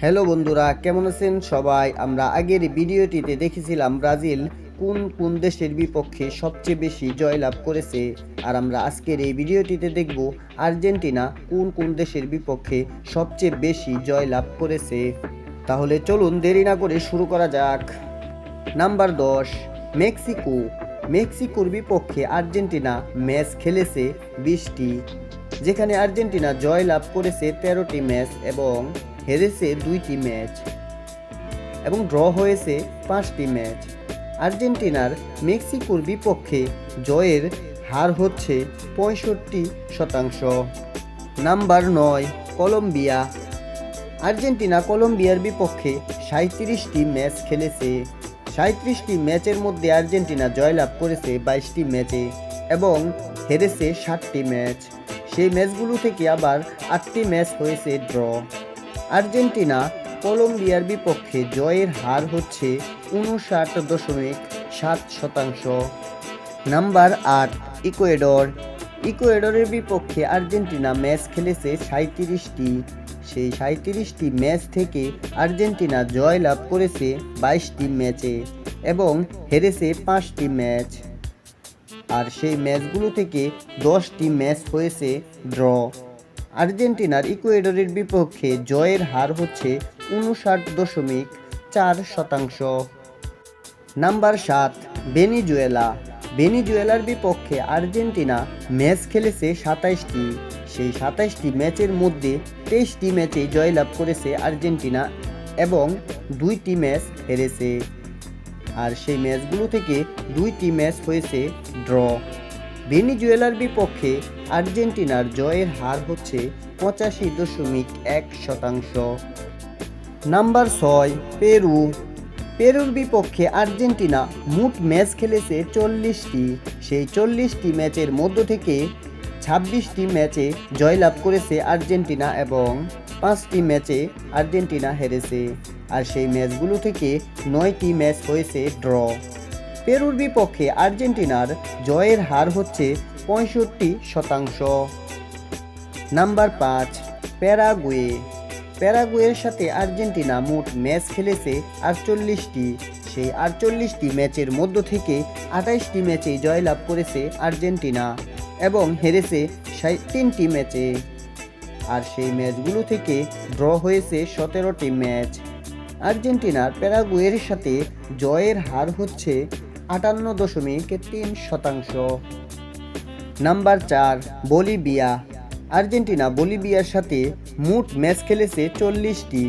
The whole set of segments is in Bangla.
হ্যালো বন্ধুরা, কেমন আছেন সবাই? আমরা আগের ভিডিওটিতে দেখেছিলাম ব্রাজিল কোন কোন দেশের বিপক্ষে সবচেয়ে বেশি জয়লাভ করেছে। আর আমরা আজকের এই ভিডিওটিতে দেখব আর্জেন্টিনা কোন কোন দেশের বিপক্ষে সবচেয়ে বেশি জয়লাভ করেছে। তাহলে চলুন দেরি না করে শুরু করা যাক। Number 10, Mexico. মেক্সিকোর বিপক্ষে আর্জেন্টিনা ম্যাচ খেলেছে 20টি, যেখানে আর্জেন্টিনা জয়লাভ করেছে 13টি ম্যাচ এবং হেরেছে 2টি ম্যাচ এবং ড্র হয়েছে 5টি ম্যাচ। আর্জেন্টিনার মেক্সিকোর বিপক্ষে জয়ের হার হচ্ছে 65%। Number 9, Colombia. আর্জেন্টিনা কলম্বিয়ার বিপক্ষে 37টি ম্যাচ খেলেছে। 37টি ম্যাচের মধ্যে আর্জেন্টিনা জয়লাভ করেছে 22টি ম্যাচে এবং হেরেছে 7টি ম্যাচ। সেই ম্যাচগুলো থেকে আবার 8টি ম্যাচ হয়েছে ড্র। আর্জেন্টিনা কলম্বিয়ার বিপক্ষে জয়ের হার হচ্ছে 59.7%। Number 8, Ecuador. ইকুয়েডরের বিপক্ষে আর্জেন্টিনা ম্যাচ খেলেছে 37টি। সেই 37টি ম্যাচ থেকে আর্জেন্টিনা জয়লাভ করেছে 22টি ম্যাচে এবং হেরেছে 5টি ম্যাচ। আর সেই ম্যাচগুলো থেকে 10টি ম্যাচ হয়েছে ড্র। আর্জেন্টিনার ইকুয়েডরের বিপক্ষে জয়ের হার হচ্ছে 59.4%। Number 7, Venezuela. ভেনিজুয়েলার বিপক্ষে আর্জেন্টিনা ম্যাচ খেলেছে 27টি। সেই 27টি ম্যাচের মধ্যে 23টি ম্যাচে জয়লাভ করেছে আর্জেন্টিনা এবং 2টি ম্যাচ হেরেছে। আর সেই ম্যাচগুলো থেকে 2টি ম্যাচ হয়েছে ড্র। ভেনিজুয়েলার বিপক্ষে আর্জেন্টিনার জয়ের হার হচ্ছে 85.1%। Number 6, Peru. পেরুর বিপক্ষে আর্জেন্টিনা মোট ম্যাচ খেলেছে 40টি। সেই 40টি ম্যাচের মধ্য থেকে 26টি ম্যাচে জয়লাভ করেছে আর্জেন্টিনা এবং 5টি ম্যাচে আর্জেন্টিনা হেরেছে। আর সেই ম্যাচগুলো থেকে 9টি ম্যাচ হয়েছে ড্র। পেরুর বিপক্ষে আর্জেন্টিনার জয়ের হার হচ্ছে 65%। Number 5, Paraguay. প্যারাগুয়ের সাথে আর্জেন্টিনা মোট ম্যাচ খেলেছে 48টি। সেই 48টি ম্যাচের মধ্য থেকে 28টি ম্যাচে জয়লাভ করেছে আর্জেন্টিনা এবং হেরেছে 3টি ম্যাচে। আর সেই ম্যাচগুলো থেকে ড্র হয়েছে 17টি ম্যাচ। আর্জেন্টিনার প্যারাগুয়ের সাথে জয়ের হার হচ্ছে 58.3%। Number 4, Bolivia. আর্জেন্টিনা বলিভিয়ার সাথে মোট ম্যাচ খেলেছে 40টি।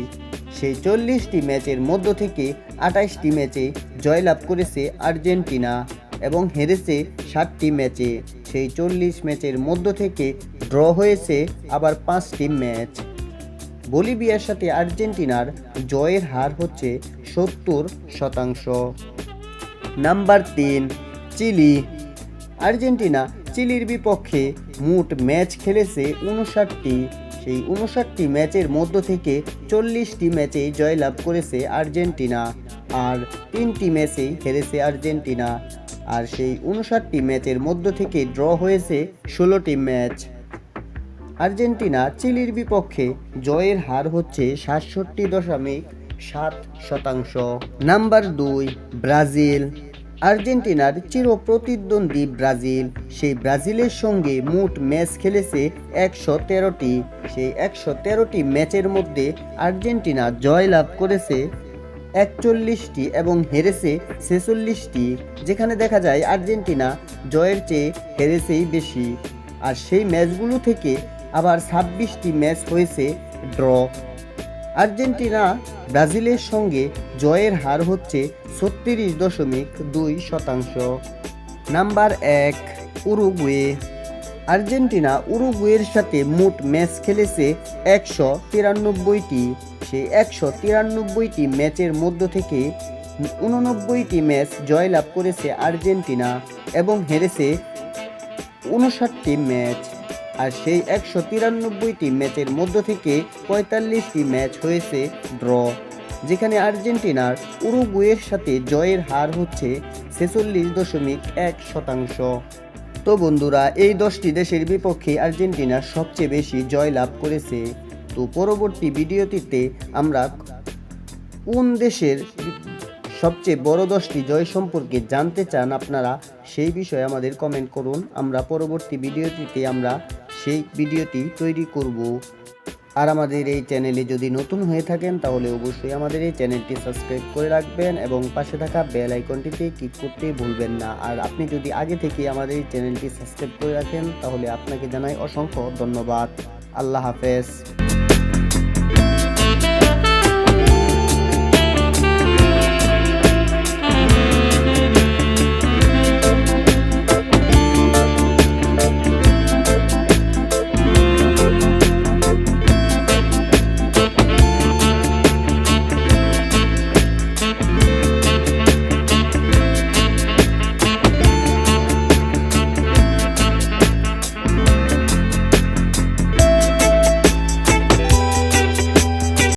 সেই 40টি ম্যাচের মধ্য থেকে 28টি ম্যাচে জয়লাভ করেছে আর্জেন্টিনা এবং হেরেছে 7টি ম্যাচে। সেই 40 ম্যাচের মধ্য থেকে ড্র হয়েছে আবার 5টি ম্যাচ। বলিভিয়ার সাথে আর্জেন্টিনার জয়ের হার হচ্ছে 70%। Number 3, chilli. আর্জেন্টিনা চিলির বিপক্ষে মোট ম্যাচ খেলেছে 59টি। সেই 59টি ম্যাচের মধ্য থেকে 40টি ম্যাচে জয়লাভ করেছে আর্জেন্টিনা আর 3টি ম্যাচেই হেরেছে আর্জেন্টিনা। আর সেই 59টি ম্যাচের মধ্য থেকে ড্র হয়েছে 16টি ম্যাচ। আর্জেন্টিনা চিলির বিপক্ষে জয়ের হার হচ্ছে 67.7%। Number 2, Brazil. আর্জেন্টিনার চিরপ্রতিদ্বন্দ্বী ব্রাজিল। সেই ব্রাজিলের সঙ্গে মোট ম্যাচ খেলেছে 113টি। সেই 113টি ম্যাচের মধ্যে আর্জেন্টিনা জয়লাভ করেছে 41টি এবং হেরেছে 46টি, যেখানে দেখা যায় আর্জেন্টিনা জয়ের চেয়ে হেরেছেই বেশি। আর সেই ম্যাচগুলো থেকে আবার 26টি ম্যাচ হয়েছে ড্র। আর্জেন্টিনা ব্রাজিলের সঙ্গে জয়ের হার হচ্ছে 36.2%। Number 1, Uruguay. আর্জেন্টিনা উরুগুয়ের সাথে মোট ম্যাচ খেলেছে 193টি। সেই 193টি ম্যাচের মধ্য থেকে 89টি ম্যাচ জয়লাভ করেছে আর্জেন্টিনা এবং হেরেছে 59টি ম্যাচ। আর সেই 193টি ম্যাচের মধ্য থেকে 45টি ম্যাচ হয়েছে ড্র, যেখানে আর্জেন্টিনার উরুগুয়ের সাথে জয়ের হার হচ্ছে 46.1%। তো বন্ধুরা, এই 10টি দেশের বিপক্ষে আর্জেন্টিনা সবচেয়ে বেশি জয়লাভ করেছে। তো পরবর্তী ভিডিওটিতে আমরা কোন দেশের সবচেয়ে বড় 10টি জয় সম্পর্কে জানতে চান আপনারা, সেই বিষয়ে আমাদের কমেন্ট করুন। আমরা পরবর্তী ভিডিওটিতে সেই ভিডিওটি তৈরি করব। আর আমাদের এই চ্যানেলে যদি নতুন হয়ে থাকেন তাহলে অবশ্যই আমাদের এই চ্যানেলটি সাবস্ক্রাইব করে রাখবেন এবং পাশে থাকা বেল আইকনটিতে ক্লিক করতে ভুলবেন না। আর আপনি যদি আগে থেকে আমাদের এই চ্যানেলটি সাবস্ক্রাইব করে রাখেন তাহলে আপনাকে জানাই অসংখ্য ধন্যবাদ। আল্লাহ হাফেজ।